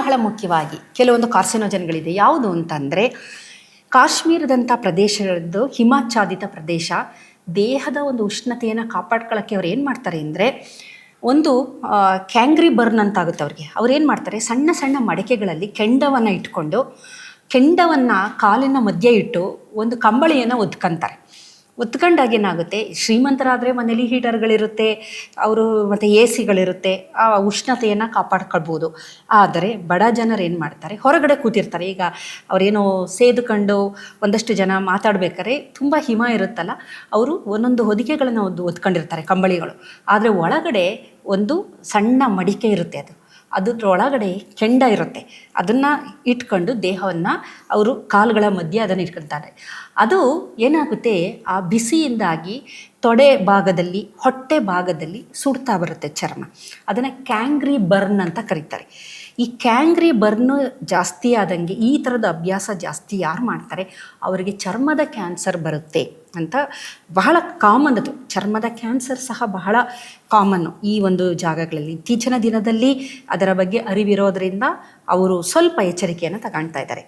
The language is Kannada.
ಬಹಳ ಮುಖ್ಯವಾಗಿ ಕೆಲವೊಂದು ಕಾರ್ಸಿನೋಜನ್ಗಳಿದೆ. ಯಾವುದು ಅಂತಂದರೆ, ಕಾಶ್ಮೀರದಂಥ ಪ್ರದೇಶಗಳದ್ದು ಹಿಮಾಚ್ಛಾದಿತ ಪ್ರದೇಶ, ದೇಹದ ಒಂದು ಉಷ್ಣತೆಯನ್ನು ಕಾಪಾಡ್ಕೊಳ್ಳೋಕ್ಕೆ ಅವ್ರು ಏನು ಮಾಡ್ತಾರೆ ಅಂದರೆ, ಒಂದು ಕ್ಯಾಂಗ್ರಿ ಬರ್ನ್ ಅಂತ ಆಗುತ್ತೆ ಅವ್ರಿಗೆ. ಅವ್ರು ಏನು ಮಾಡ್ತಾರೆ, ಸಣ್ಣ ಸಣ್ಣ ಮಡಕೆಗಳಲ್ಲಿ ಕೆಂಡವನ್ನು ಇಟ್ಕೊಂಡು, ಕೆಂಡವನ್ನು ಕಾಲಿನ ಮಧ್ಯೆ ಇಟ್ಟು ಒಂದು ಕಂಬಳಿಯನ್ನು ಒದ್ಕೊಂತಾರೆ. ಒತ್ಕೊಂಡಾಗ ಏನಾಗುತ್ತೆ, ಶ್ರೀಮಂತರಾದರೆ ಮನೇಲಿ ಹೀಟರ್ಗಳಿರುತ್ತೆ, ಅವರು ಮತ್ತು ಎ ಸಿಗಳಿರುತ್ತೆ, ಆ ಉಷ್ಣತೆಯನ್ನು ಕಾಪಾಡ್ಕೊಳ್ಬೋದು. ಆದರೆ ಬಡ ಜನರು ಏನು ಮಾಡ್ತಾರೆ, ಹೊರಗಡೆ ಕೂತಿರ್ತಾರೆ. ಈಗ ಅವರೇನೋ ಸೇದುಕೊಂಡು ಒಂದಷ್ಟು ಜನ ಮಾತಾಡ್ಬೇಕಾದ್ರೆ ತುಂಬ ಹಿಮ ಇರುತ್ತಲ್ಲ, ಅವರು ಒಂದೊಂದು ಹೊದಿಕೆಗಳನ್ನು ಒತ್ಕೊಂಡಿರ್ತಾರೆ, ಕಂಬಳಿಗಳು. ಆದರೆ ಒಳಗಡೆ ಒಂದು ಸಣ್ಣ ಮಡಿಕೆ ಇರುತ್ತೆ, ಅದರೊಳಗಡೆ ಕೆಂಡ ಇರುತ್ತೆ. ಅದನ್ನು ಇಟ್ಕೊಂಡು ದೇಹವನ್ನು ಅವರು ಕಾಲುಗಳ ಮಧ್ಯೆ ಅದನ್ನು ಇಟ್ಕೊಳ್ತಾರೆ. ಅದು ಏನಾಗುತ್ತೆ, ಆ ಬಿಸಿಯಿಂದಾಗಿ ತೊಡೆ ಭಾಗದಲ್ಲಿ, ಹೊಟ್ಟೆ ಭಾಗದಲ್ಲಿ ಸುಡ್ತಾ ಬರುತ್ತೆ ಚರ್ಮ. ಅದನ್ನು ಕ್ಯಾಂಗ್ರಿ ಬರ್ನ್ ಅಂತ ಕರೀತಾರೆ. ಈ ಕ್ಯಾಂಗ್ರಿ ಬರ್ನು ಜಾಸ್ತಿ ಆದಂಗೆ, ಈ ಥರದ ಅಭ್ಯಾಸ ಜಾಸ್ತಿ ಯಾರು ಮಾಡ್ತಾರೆ ಅವರಿಗೆ ಚರ್ಮದ ಕ್ಯಾನ್ಸರ್ ಬರುತ್ತೆ ಅಂತ ಬಹಳ ಕಾಮನ್. ಅದು ಚರ್ಮದ ಕ್ಯಾನ್ಸರ್ ಸಹ ಬಹಳ ಕಾಮನ್ನು ಈ ಒಂದು ಜಾಗಗಳಲ್ಲಿ. ಇತ್ತೀಚಿನ ದಿನದಲ್ಲಿ ಅದರ ಬಗ್ಗೆ ಅರಿವಿರೋದ್ರಿಂದ ಅವರು ಸ್ವಲ್ಪ ಎಚ್ಚರಿಕೆಯನ್ನು ತಗೊಳ್ತಾ ಇದ್ದಾರೆ.